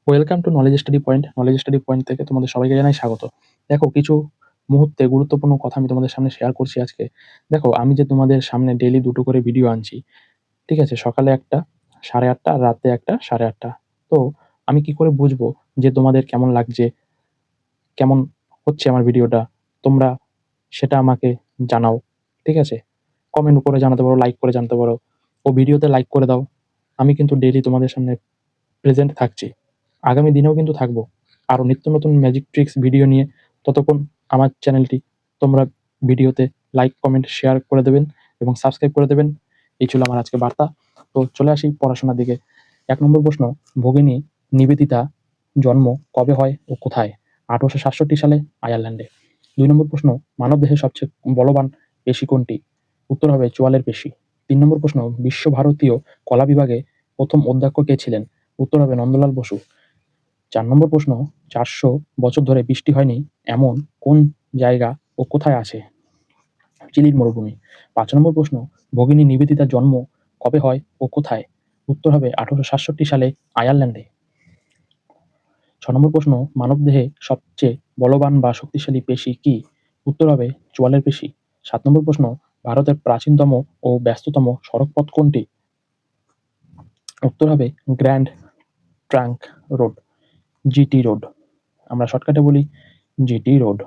Welcome to knowledge study point. Knowledge study point থেকে তোমাদের সবাইকে জানাই স্বাগত। দেখো, কিছু মুহূর্তে গুরুত্বপূর্ণ কথা আমি তোমাদের সামনে শেয়ার করছি আজকে। দেখো, আমি যে তোমাদের সামনে ডেইলি 2টো করে ভিডিও আনছি, ঠিক আছে? সকালে একটা 8:30 আর রাতে একটা 8:30। তো আমি কি করে বুঝবো যে তোমাদের কেমন লাগছে, কেমন হচ্ছে আমার ভিডিওটা? তোমরা সেটা আমাকে জানাও, ঠিক আছে? কমেন্ট করে জানাতে পারো, লাইক করে জানাতে পারো। ও ভিডিওতে লাইক করে দাও। আমি কিন্তু ডেইলি তোমাদের সামনে প্রেজেন্ট থাকছি। আগামী দিনেও কিন্তু থাকবো। আরো নিত্য নতুন ম্যাজিক ট্রিক্স ভিডিও নিয়ে। ততক্ষণ আমার চ্যানেলটি তোমরা ভিডিওতে লাইক, কমেন্ট, শেয়ার করে দেবেন এবং সাবস্ক্রাইব করে দেবেন। এই ছিল আমার আজকে বার্তা। তো চলে আসি পড়াশোনার দিকে। ১ নম্বর প্রশ্ন, ভগিনী নিবেদিতা জন্ম কবে হয় ও কোথায়? ১৮৬৭ সালে আয়ারল্যান্ডে। ২ নম্বর প্রশ্ন, মানবদেহের সবচেয়ে বলবান পেশি কোনটি? উত্তর হবে চোয়ালের পেশি। ৩ নম্বর প্রশ্ন, বিশ্বভারতীয় কলা বিভাগে প্রথম অধ্যক্ষ কে ছিলেন? উত্তর হবে নন্দলাল বসু। ৪ নম্বর প্রশ্ন, ৪০০ বছর ধরে বৃষ্টি হয়নি এমন কোন জায়গা ও কোথায় আছে? চিলির মরুভূমি। ৫ নম্বর প্রশ্ন, ভগিনী নিবেদিতার জন্ম কবে হয় ও কোথায়? উত্তর হবে ১৮৬৭ সালে আয়ারল্যান্ডে। ৬ নম্বর প্রশ্ন, মানবদেহে সবচেয়ে বলবান বা শক্তিশালী পেশি কি? উত্তর হবে চোয়ালের পেশি। ৭ নম্বর প্রশ্ন, ভারতের প্রাচীনতম ও ব্যস্ততম সড়কপথ কোনটি? উত্তর হবে grand trunk road, GT road. আমরা শর্টকাটে বলি জিটি রোড।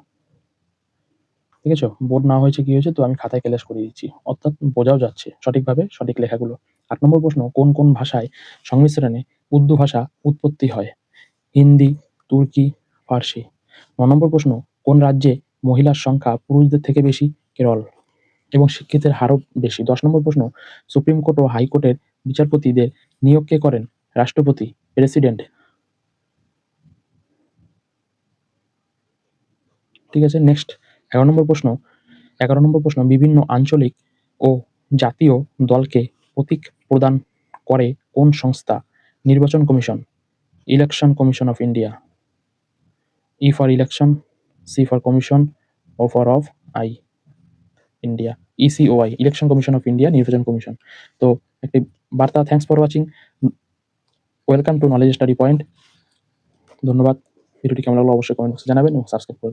ঠিক আছে? বোর্ড না হয়েছে কি হয়েছে, তো আমি খাতায় ক্লাস করিয়ে দিচ্ছি। অর্থাৎ বোঝাও যাচ্ছে সঠিকভাবে সঠিক লেখাগুলো। ৮ নম্বর প্রশ্ন, কোন কোন ভাষায় সংমিশ্রণে উর্দু ভাষা উৎপত্তি হয়? হিন্দি, তুর্কি, ফার্সি। ৯ নম্বর প্রশ্ন, কোন রাজ্যে মহিলার সংখ্যা পুরুষদের থেকে বেশি? কেরল। এবং শিক্ষিতের হারও বেশি। ১০ নম্বর প্রশ্ন, সুপ্রিম কোর্ট ও হাইকোর্টের বিচারপতিদের নিয়োগ কে করেন? রাষ্ট্রপতি, প্রেসিডেন্ট। ঠিক আছে, নেক্সট ১১ নম্বর প্রশ্ন। ১১ নম্বর প্রশ্ন, বিভিন্ন আঞ্চলিক ও জাতীয় দলকে প্রতীক প্রদান করে কোন সংস্থা? নির্বাচন commission, election commission of India. E for election, C for commission, O for of I, India. ECOI, election commission of India, নির্বাচন কমিশন। তো একটি বার্তা। Thanks for watching. Welcome to knowledge study point. ধন্যবাদ। ভিডিওটি কেমন লাগলো অবশ্যই কমেন্ট বক্সে জানাবেন এবং সাবস্ক্রাইব করবেন।